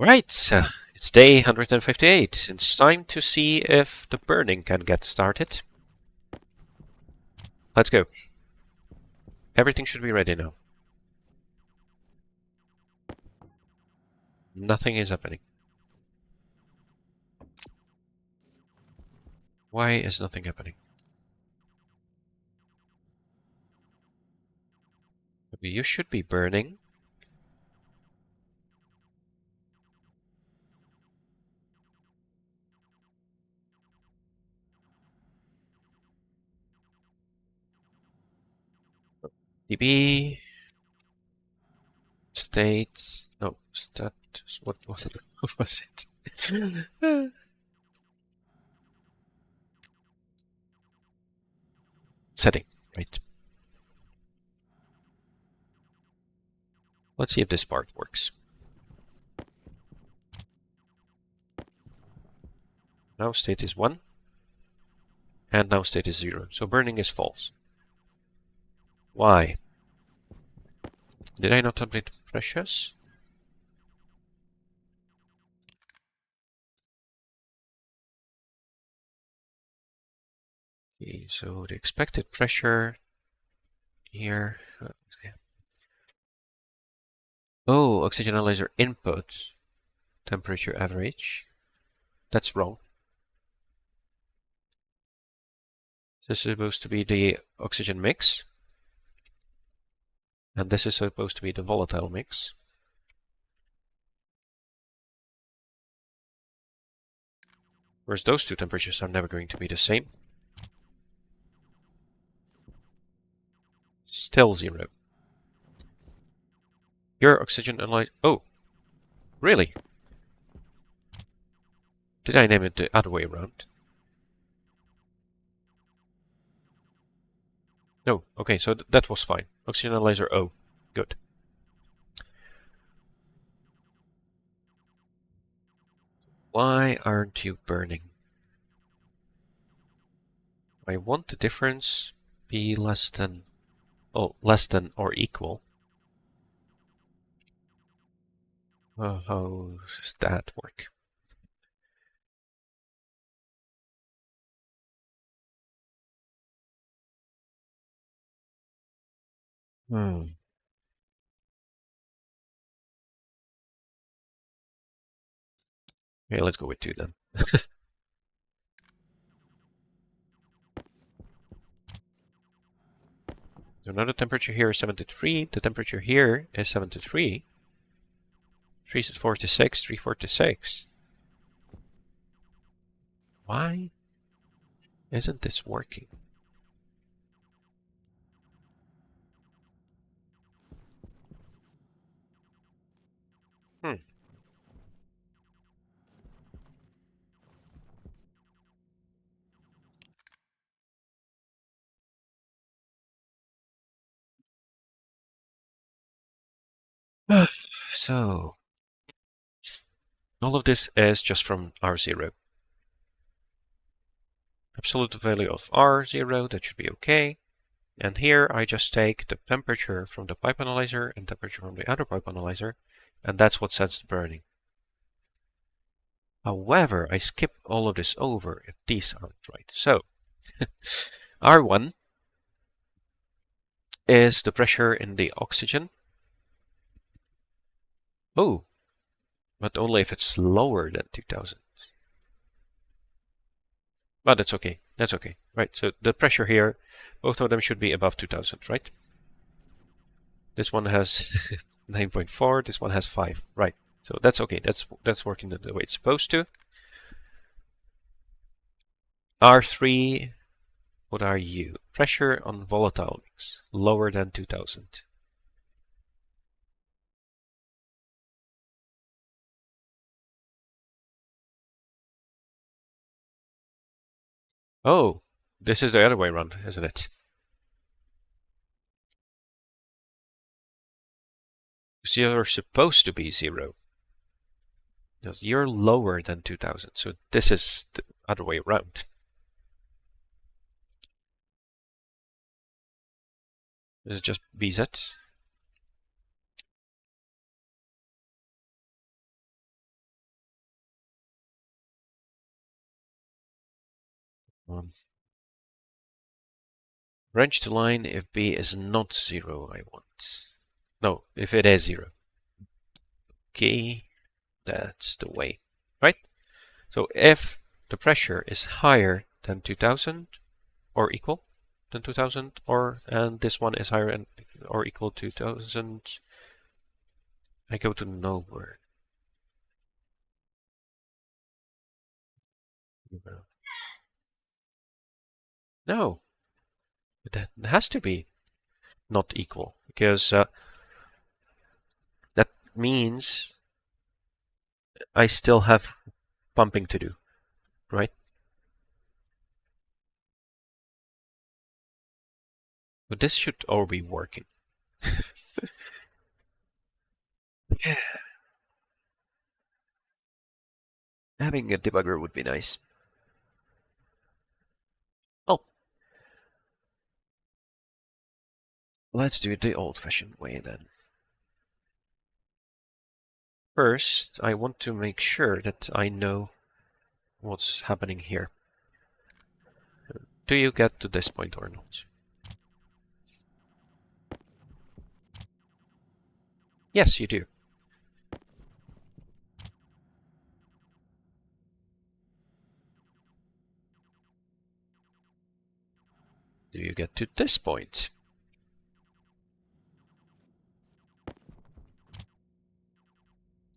Right, it's day 158. It's time to see if the burning can get started. Let's go. Everything should be ready now. Nothing is happening. Why is nothing happening? You should be burning. DB state. No, stat. What was it? What was it? Setting. Right. Let's see if this part works. Now state is 1. And now state is 0. So burning is false. Why? Did I not update pressures? Okay, so the expected pressure here. Oh, oxygen analyzer input temperature average. That's wrong. This is supposed to be the oxygen mix. And this is supposed to be the volatile mix. Whereas those two temperatures are never going to be the same. Still 0. Your oxygen analyzer. Oh, really? Did I name it the other way around? No. Okay, so that was fine. Oxygen analyzer O. Good. Why aren't you burning? I want the difference be less than or equal. How does that work? Okay, let's go with 2 then. So now the temperature here is 73. The temperature here is 73. 3 is 46. 3 46. Why isn't this working? Hmm. So all of this is just from R0. Absolute value of R0, that should be okay. And here I just take the temperature from the pipe analyzer and temperature from the other pipe analyzer, and that's what sets the burning. However, I skip all of this over if these aren't right. So R1 is the pressure in the oxygen. Oh, but only if it's lower than 2000. But that's okay. That's okay. Right. So the pressure here, both of them should be above 2000, right? This one has 9.4. This one has 5. Right. So that's okay. That's working the way it's supposed to. R3, what are you? Pressure on volatile mix, lower than 2000. Oh, this is the other way around, isn't it? So you're supposed to be 0. Because you're lower than 2000. So this is the other way around. This is just BZ. Wrench to line if B is not 0, I want. No, if it is 0. Okay, that's the way, right? So if the pressure is higher than 2000 or equal than 2000, and this one is higher or equal to 2000, I go to nowhere. No, that has to be not equal, because that means I still have pumping to do, right? But this should all be working. Yeah. Having a debugger would be nice. Oh, let's do it the old-fashioned way then. First, I want to make sure that I know what's happening here. Do you get to this point or not? Yes, you do. Do you get to this point?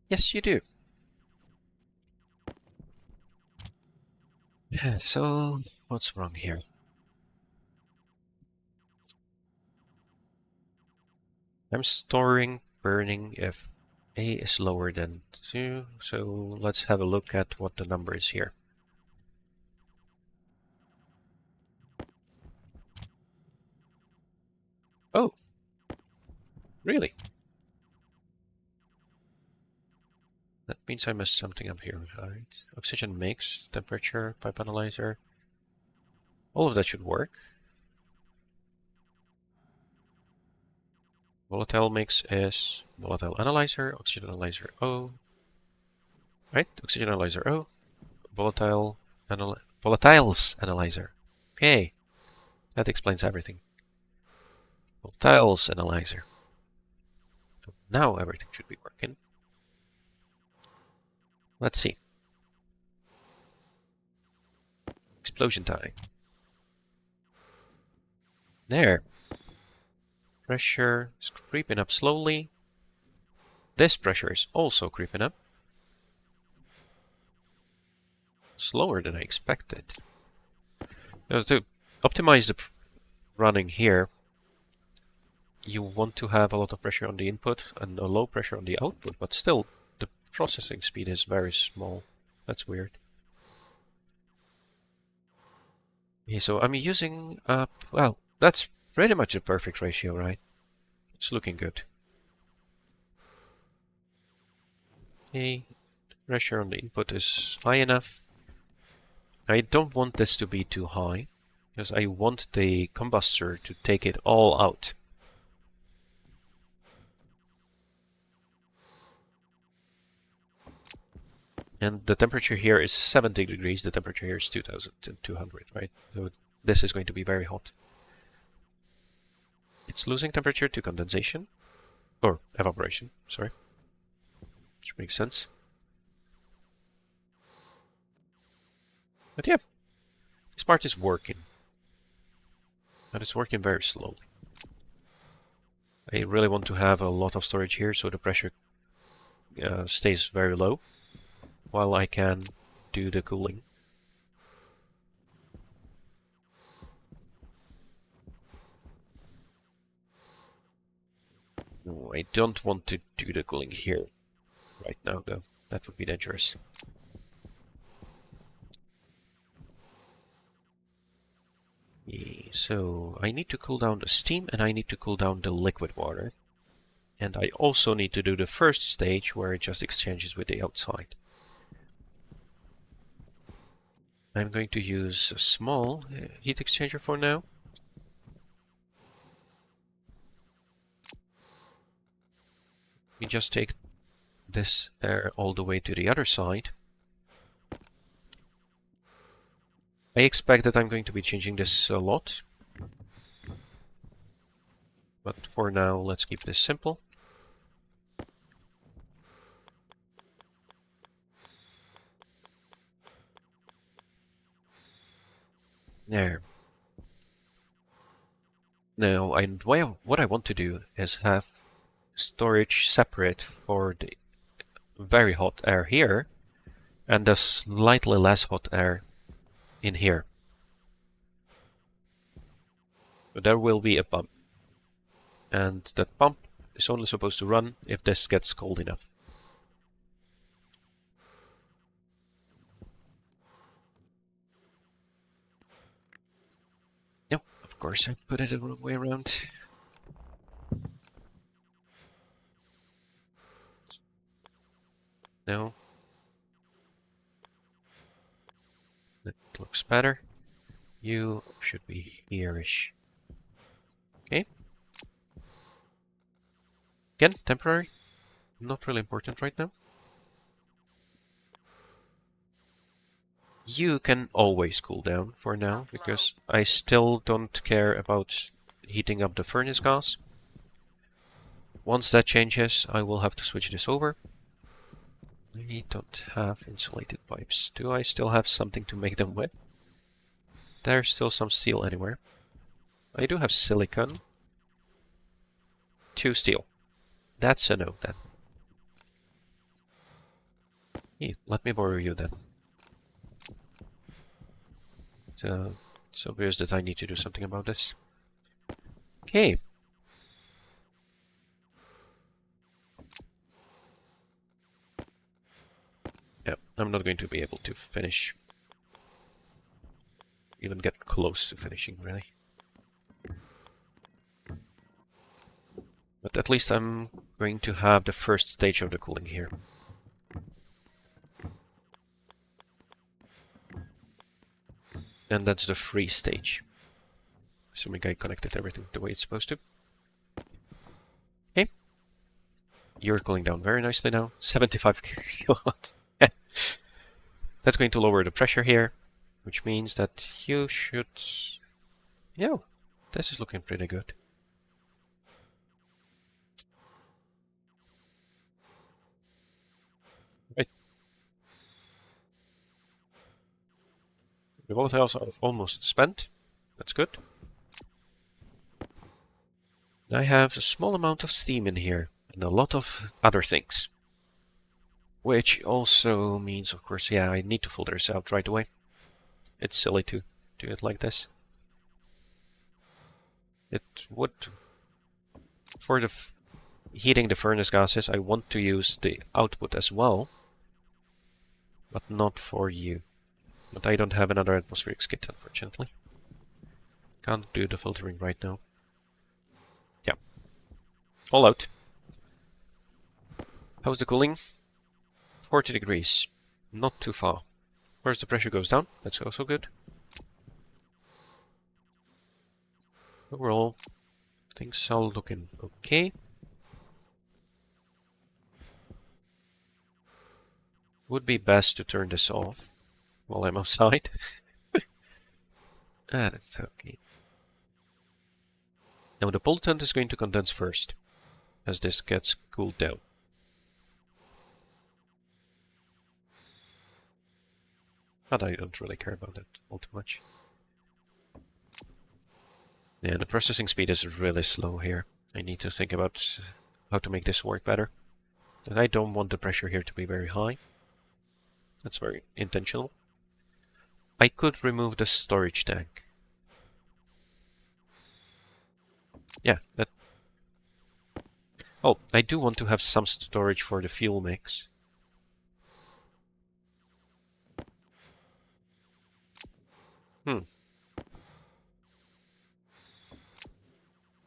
Yes, you do. So, what's wrong here? I'm storing burning if A is lower than 2, so let's have a look at what the number is here. Oh, really? That means I missed something up here, right? Oxygen mix, temperature, pipe analyzer. All of that should work. Volatile mix is volatile analyzer, oxygen analyzer O. Right? Oxygen analyzer O. Volatiles analyzer. Okay. That explains everything. Volatiles analyzer. Now everything should be working. Let's see. Explosion time. There. Pressure is creeping up slowly. This pressure is also creeping up. Slower than I expected. Now, to optimize the running here, you want to have a lot of pressure on the input and a low pressure on the output, but still the processing speed is very small. That's weird. Okay, so I'm using, well, that's pretty much a perfect ratio, right? It's looking good. Okay, pressure on the input is high enough. I don't want this to be too high, because I want the combustor to take it all out. And the temperature here is 70 degrees, the temperature here is 2200, right? So this is going to be very hot. It's losing temperature to condensation, or evaporation, sorry. Which makes sense. But yeah, this part is working. But it's working very slowly. I really want to have a lot of storage here so the pressure stays very low while I can do the cooling. No, I don't want to do the cooling here right now, though. That would be dangerous. So I need to cool down the steam and I need to cool down the liquid water. And I also need to do the first stage where it just exchanges with the outside. I'm going to use a small heat exchanger for now. We just take this air all the way to the other side. I expect that I'm going to be changing this a lot. But for now, let's keep this simple. There. Now, what I want to do is have storage separate for the very hot air here and the slightly less hot air in here. But there will be a pump. And that pump is only supposed to run if this gets cold enough. No, of course I put it the wrong way around. No. That looks better. You should be here-ish. Okay. Again, temporary. Not really important right now. You can always cool down for now, because I still don't care about heating up the furnace gas. Once that changes, I will have to switch this over. I don't have insulated pipes. Do I still have something to make them with? There's still some steel anywhere. I do have silicon. 2 steel. That's a no then. Hey, let me borrow you then. It's obvious that I need to do something about this. Okay. Yeah, I'm not going to be able to finish. Even get close to finishing, really. But at least I'm going to have the first stage of the cooling here. And that's the freeze stage. Assuming I connected everything the way it's supposed to. Okay. You're cooling down very nicely now. 75 kilowatts. That's going to lower the pressure here, which means that you should... Yeah, this is looking pretty good. Right. The volatiles are almost spent. That's good. I have a small amount of steam in here, and a lot of other things. Which also means, of course, yeah, I need to filter this out right away. It's silly to do it like this. It would... For the heating the furnace gases, I want to use the output as well. But not for you. But I don't have another atmospheric skid, unfortunately. Can't do the filtering right now. Yeah. All out. How's the cooling? 40 degrees. Not too far. Whereas the pressure goes down, that's also good. Overall, things are looking okay. Would be best to turn this off while I'm outside. That's okay. Now the pollutant is going to condense first, as this gets cooled down. But I don't really care about that all too much. Yeah, the processing speed is really slow here. I need to think about how to make this work better. And I don't want the pressure here to be very high. That's very intentional. I could remove the storage tank. Yeah, that... Oh, I do want to have some storage for the fuel mix.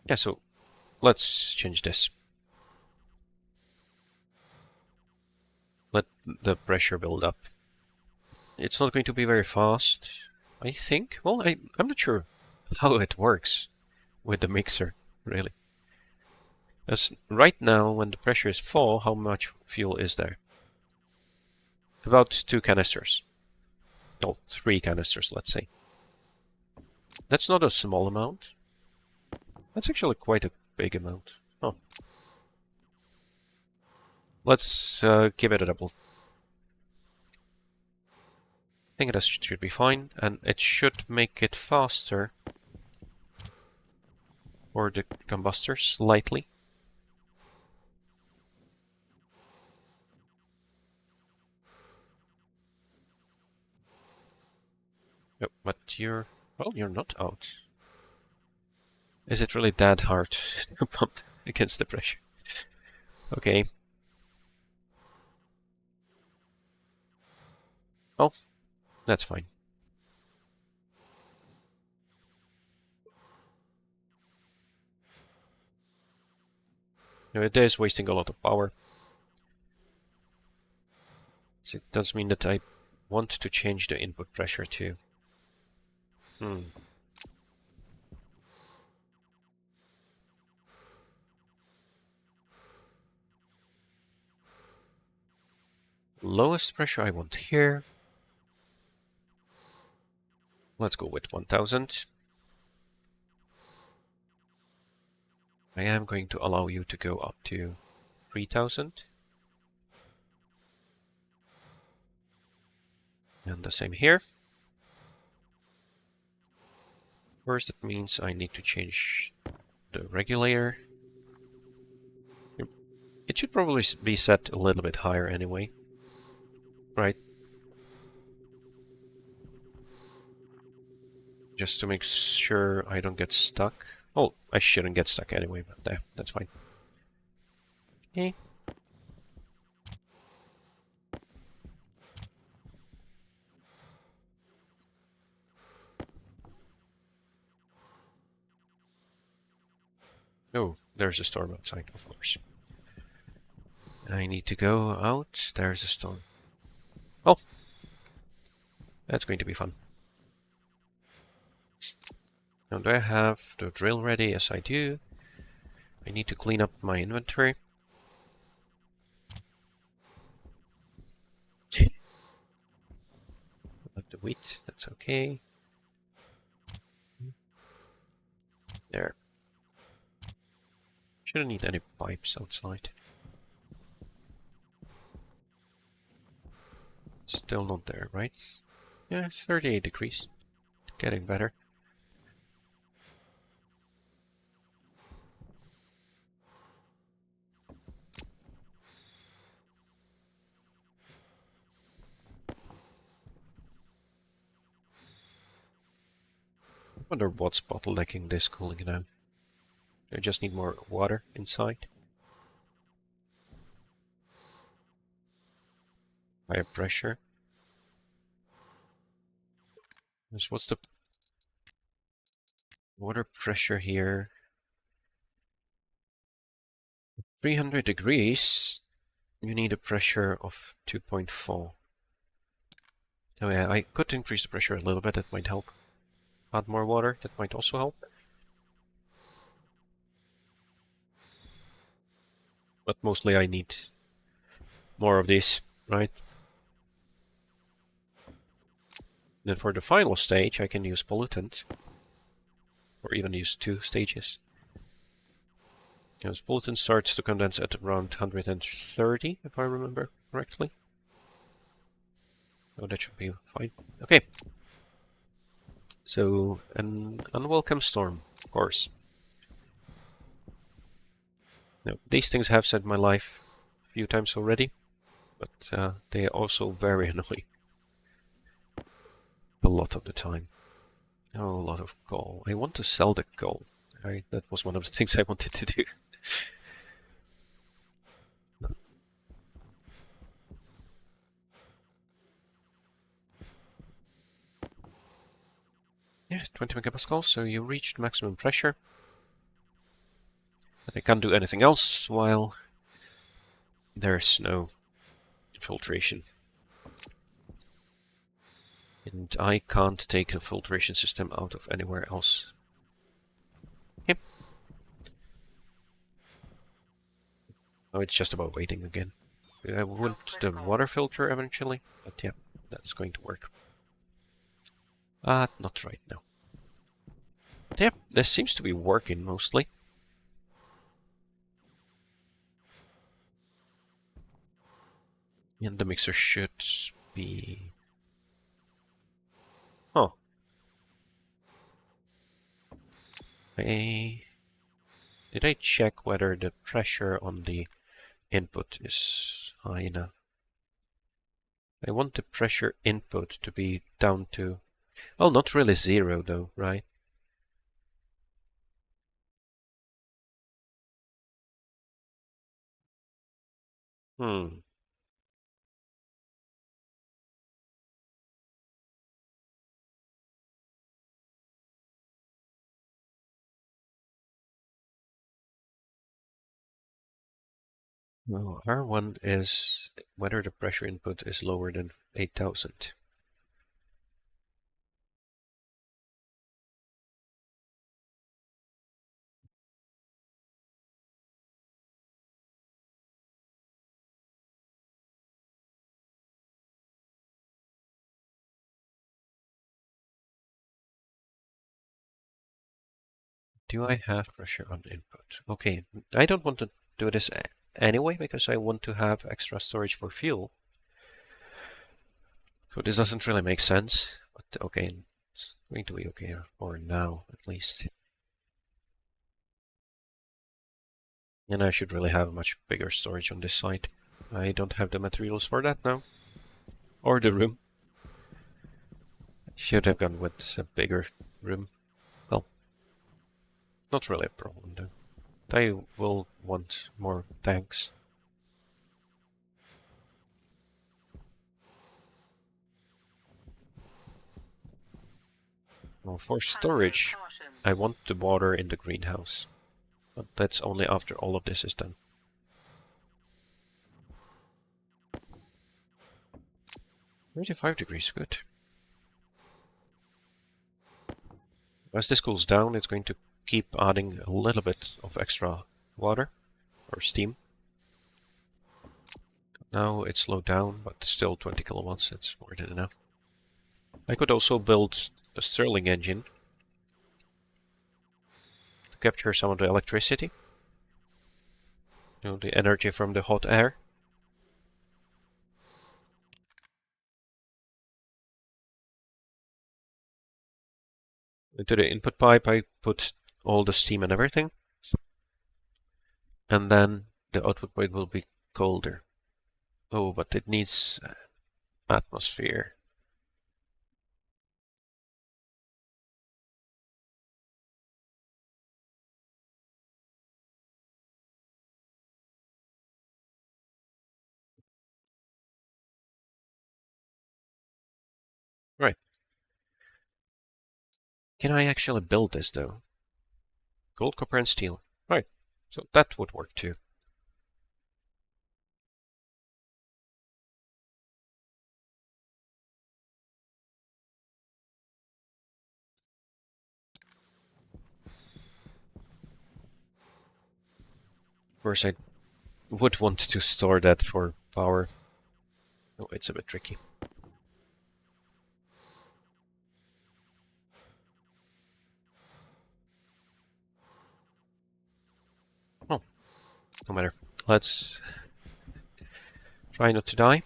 Yeah, so let's change this. Let the pressure build up. It's not going to be very fast, I think. Well, I'm not sure how it works with the mixer, really. As right now, when the pressure is full, how much fuel is there? About 2 canisters. Oh, 3 canisters, let's say. That's not a small amount. That's actually quite a big amount. Oh. Let's give it a double. I think that should be fine, and it should make it faster for the combustor slightly. Oh, but you're... well, you're not out. Is it really that hard to pump against the pressure? Okay. Oh, that's fine. No, it is wasting a lot of power. So it does mean that I want to change the input pressure too. Lowest pressure I want here. Let's go with 1000. I am going to allow you to go up to 3000. And the same here. First, that means I need to change the regulator. It should probably be set a little bit higher anyway. Right? Just to make sure I don't get stuck. Oh, I shouldn't get stuck anyway, but that's fine. Okay. Oh, there's a storm outside, of course. And I need to go out. There's a storm. Oh, that's going to be fun. Now, do I have the drill ready? Yes, I do. I need to clean up my inventory. Like the wheat, that's okay. There. Shouldn't need any pipes outside. It's still not there, right? Yeah, 38 degrees. Getting better. I wonder what's bottlenecking this cooling now. I just need more water inside. Higher pressure. What's the water pressure here? 300 degrees. You need a pressure of 2.4. Oh yeah, I could increase the pressure a little bit, that might help. Add more water, that might also help. But mostly I need more of these, right? Then for the final stage, I can use pollutant. Or even use 2 stages. Because pollutant starts to condense at around 130, if I remember correctly. Oh, that should be fine. Okay. So, an unwelcome storm, of course. Now, these things have saved my life a few times already, but they are also very annoying. A lot of the time. Oh, a lot of coal. I want to sell the coal. That was one of the things I wanted to do. Yeah, 20 megapascals, so you reached maximum pressure. But I can't do anything else while there's no filtration. And I can't take a filtration system out of anywhere else. Yep. Oh, it's just about waiting again. I want the water filter eventually, but yeah, that's going to work. Not right now. Yep, this seems to be working mostly. And the mixer should be... Oh. Did I check whether the pressure on the input is high enough? I want the pressure input to be down to... Well, not really zero though, right? Hmm. No, R1 is whether the pressure input is lower than 8,000. Do I have pressure on input? Okay, I don't want to do this anyway because I want to have extra storage for fuel. So this doesn't really make sense, but okay, it's going to be okay for now at least. And I should really have much bigger storage on this side. I don't have the materials for that now. Or the room. Should have gone with a bigger room. Well, not really a problem though. I will want more tanks. Well, for storage, I want the water in the greenhouse. But that's only after all of this is done. 35 degrees, good. As this cools down, it's going to keep adding a little bit of extra water or steam. Now it's slowed down, but still 20 kilowatts, it's more than enough. I could also build a Stirling engine to capture some of the electricity. You know, the energy from the hot air. Into the input pipe, I put all the steam and everything. And then the output pipe will be colder. Oh, but it needs atmosphere. Right. Can I actually build this though? Gold, copper, and steel. Right. So that would work too. Of course, I would want to store that for power. Oh, it's a bit tricky. Oh, no matter. Let's try not to die.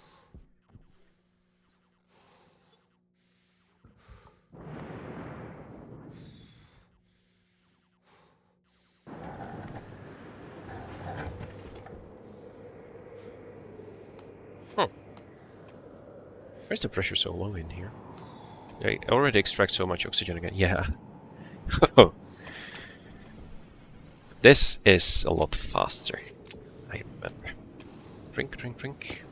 Oh, why is the pressure so low in here? I already extract so much oxygen again. Yeah. This is a lot faster. I remember. Drink, drink, drink.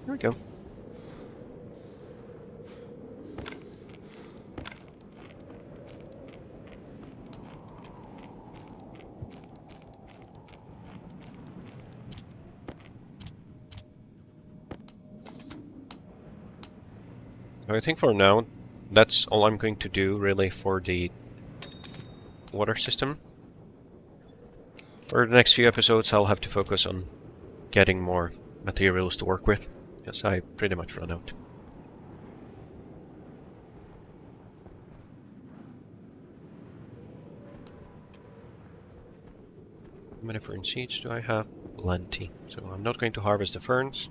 There we go. I think for now, that's all I'm going to do really for the water system. For the next few episodes, I'll have to focus on getting more materials to work with, because I pretty much run out. How many fern seeds do I have? Plenty. So I'm not going to harvest the ferns.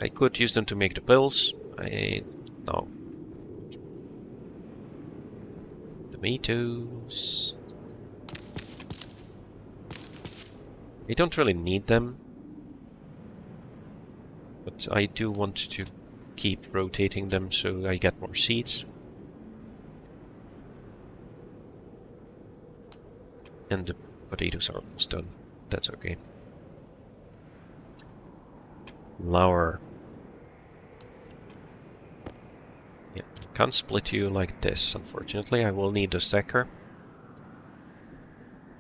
I could use them to make the pills. No. Tomatoes. I don't really need them, but I do want to keep rotating them so I get more seeds. And the potatoes are almost done. That's okay. Flour. Yeah, can't split you like this, unfortunately. I will need a stacker.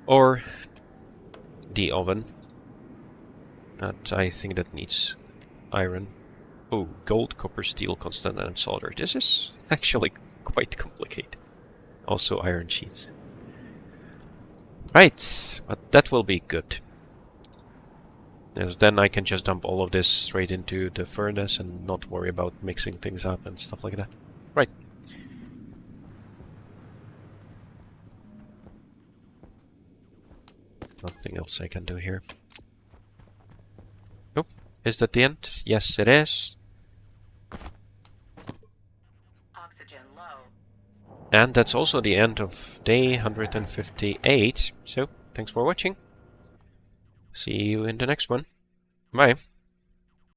Or the oven. But I think that needs iron. Oh, gold, copper, steel, constant, and solder. This is actually quite complicated. Also iron sheets. Right, but that will be good. As then I can just dump all of this straight into the furnace and not worry about mixing things up and stuff like that. Right. Nothing else I can do here. Oh, is that the end? Yes, it is. Oxygen low. And that's also the end of day 158. So, thanks for watching. See you in the next one. Bye.